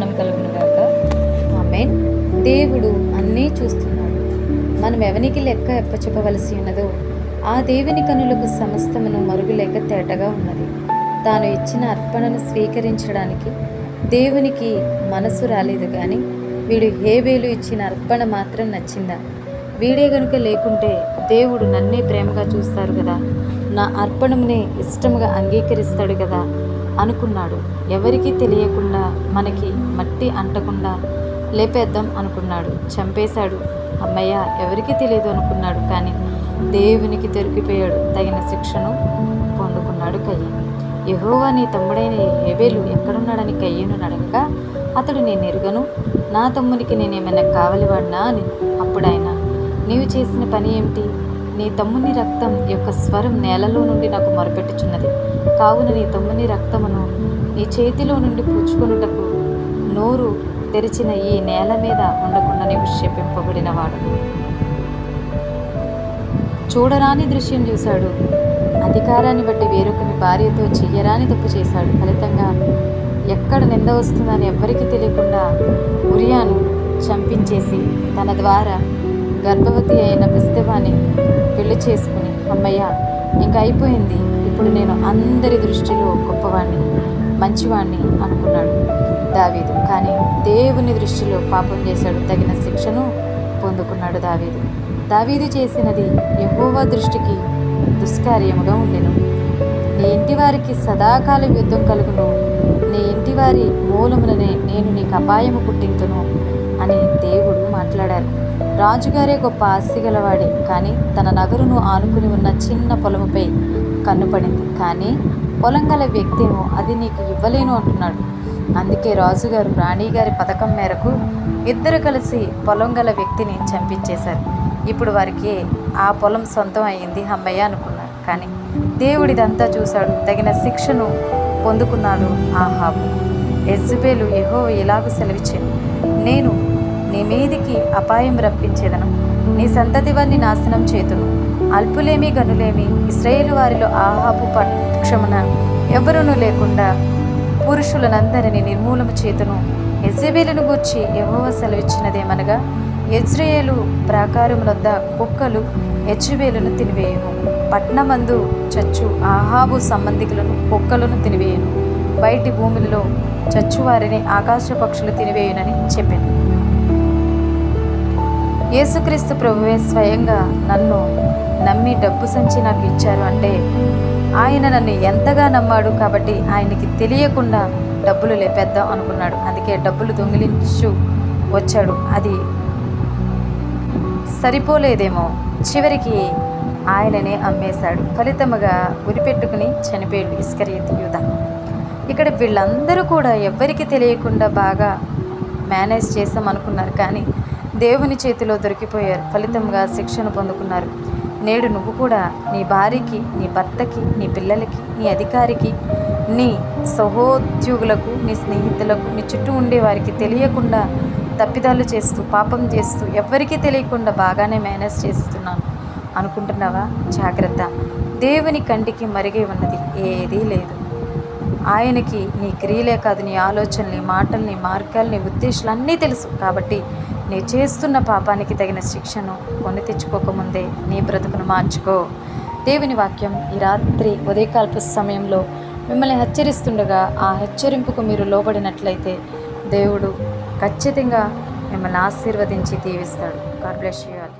సమాధానం కలుగునుగాక. ఆమేన్. దేవుడు అన్నీ చూస్తున్నాడు. మనం ఎవనికి లెక్క ఎప్పచెప్పవలసి ఉన్నదో ఆ దేవుని కనులకు సమస్తమును మరుగులేక తేటగా ఉన్నది. తాను ఇచ్చిన అర్పణను స్వీకరించడానికి దేవునికి మనసు రాలేదు, కానీ వీడు హేబేలు ఇచ్చిన అర్పణ మాత్రం నచ్చిందా? వీడే గనుక లేకుంటే దేవుడు నన్నే ప్రేమగా చూస్తారు కదా, నా అర్పణమునే ఇష్టముగా అంగీకరిస్తాడు కదా అనుకున్నాడు. ఎవరికీ తెలియకుండా, మనకి మట్టి అంటకుండా లేపేద్దాం అనుకున్నాడు. చంపేశాడు. అమ్మయ్య, ఎవరికీ తెలియదు అనుకున్నాడు. కానీ దేవునికి దొరికిపోయాడు. తగిన శిక్షను పొందుకున్నాడు కయ్యను. యెహోవా నీ తమ్ముడైన హేబేలు ఎక్కడున్నాడని కయ్యను అడగగా, అతడు నేను ఎరుగను, నా తమ్మునికి నేనేమైనా కావలివాడినా అని. అప్పుడాయన, నీవు చేసిన పని ఏమిటి? నీ తమ్ముని రక్తం యొక్క స్వరం నేలలో నుండి నాకు మొరపెట్టుచున్నది. కావున నీ తమ్ముని రక్తమును నీ చేతిలో నుండి పుచ్చుకొనుటకు నోరు తెరిచిన ఈ నేల మీద ఉండకుండా నీవు శపింపబడినవాడు. చూడరాని దృశ్యం చూశాడు. అధికారాన్ని బట్టి వేరొకని భార్యతో చెయ్యరాని తప్పు చేశాడు. ఫలితంగా ఎక్కడ నింద వస్తుందని ఎవ్వరికీ తెలియకుండా ఉరియాను చంపించేసి తన ద్వారా గర్భవతి అయిన బెత్షెబాని పెళ్లి చేసుకుని, అమ్మయ్య ఇంకా అయిపోయింది, ఇప్పుడు నేను అందరి దృష్టిలో గొప్పవాణ్ణి, మంచివాణ్ణి అనుకున్నాడు దావీదు. కానీ దేవుని దృష్టిలో పాపం చేశాడు. తగిన శిక్షను పొందుకున్నాడు దావీదు చేసినది యెహోవా దృష్టికి దుష్కార్యముగా ఉండెను. నీ ఇంటి వారికి సదాకాలం యుద్ధం కలుగును, నీ ఇంటి వారి మూలములనే నేను నీకు అపాయము పుట్టింతును అని దేవుడు మాట్లాడారు. రాజుగారే గొప్ప ఆస్తి గలవాడే, కానీ తన నగరును ఆనుకుని ఉన్న చిన్న పొలముపై కన్నుపడింది. కానీ పొలం గల వ్యక్తేమో అది నీకు ఇవ్వలేను అంటున్నాడు. అందుకే రాజుగారు రాణిగారి పథకం మేరకు ఇద్దరు కలిసి పొలం గల వ్యక్తిని చంపించేశారు. ఇప్పుడు వారికి ఆ పొలం సొంతం అయ్యింది, అమ్మయ్య అనుకున్నారు. కానీ దేవుడిదంతా చూశాడు. తగిన శిక్షను పొందుకున్నాడు ఆహాబు. యెజెబెలు యెహోవా ఇలాగూ సెలవిచ్చాను, నేను నీ మీదికి అపాయం రప్పించేదను, నీ సంతతి వారిని నాశనం చేతును. అల్పులేమి గనులేమి ఇశ్రాయేలు వారిలో ఆహాబు పక్షమున ఎవరునూ లేకుండా పురుషులనందరినీ నిర్మూలము చేతును. యెజెబెలును గూర్చి యెహోవా సెలవిచ్చినదేమనగా, యెజ్రెయేలు ప్రాకారములొద్ద కుక్కలు యెజెబెలును తినివేయును, పట్నమందు చచ్చు ఆహాబు సంబంధికులను కుక్కలను తినివేయును, బయటి భూములలో చచ్చువారిని ఆకాశ పక్షులు తినివేయునని చెప్పాను. యేసుక్రీస్తు ప్రభువే స్వయంగా నన్ను నమ్మి డబ్బు సంచి నాకు ఇచ్చారు అంటే ఆయన నన్ను ఎంతగా నమ్మాడు. కాబట్టి ఆయనకి తెలియకుండా డబ్బులు లేపేద్దాం అనుకున్నాడు. అందుకే డబ్బులు దొంగిలించు వచ్చాడు. అది సరిపోలేదేమో, చివరికి ఆయననే అమ్మేశాడు. ఫలితముగా ఉరిపెట్టుకుని చనిపోయాడు ఇస్కరియోతు యూదా. ఇక్కడ వీళ్ళందరూ కూడా ఎవ్వరికి తెలియకుండా బాగా మేనేజ్ చేసాం అనుకున్నారు, కానీ దేవుని చేతిలో దొరికిపోయారు. ఫలితంగా శిక్షను పొందుకున్నారు. నేడు నువ్వు కూడా నీ భార్యకి, నీ భర్తకి, నీ పిల్లలకి, నీ అధికారికి, నీ సహోద్యోగులకు, నీ స్నేహితులకు, నీ చుట్టూ ఉండే వారికి తెలియకుండా తప్పిదాలు చేస్తూ, పాపం చేస్తూ, ఎవ్వరికీ తెలియకుండా బాగానే మేనేజ్ చేస్తున్నాను అనుకుంటున్నావా? జాగ్రత్త. దేవుని కంటికి మరిగే ఉన్నది ఏదీ లేదు. ఆయనకి నీ క్రియలే కాదు, నీ ఆలోచనలు, నీ మాటలు, నీ మార్గాలు, నీ ఉద్దేశాలు అన్నీ తెలుసు. కాబట్టి నీ చేస్తున్న పాపానికి తగిన శిక్షను కొని తెచ్చుకోకముందే నీ బ్రతుకును మార్చుకో. దేవుని వాక్యం ఈ రాత్రి ఉదయకాల్పు సమయంలో మిమ్మల్ని హెచ్చరిస్తుండగా ఆ హెచ్చరింపుకు మీరు లోబడినట్లయితే దేవుడు ఖచ్చితంగా మిమ్మల్ని ఆశీర్వదించి దీవిస్తాడు. God bless you all.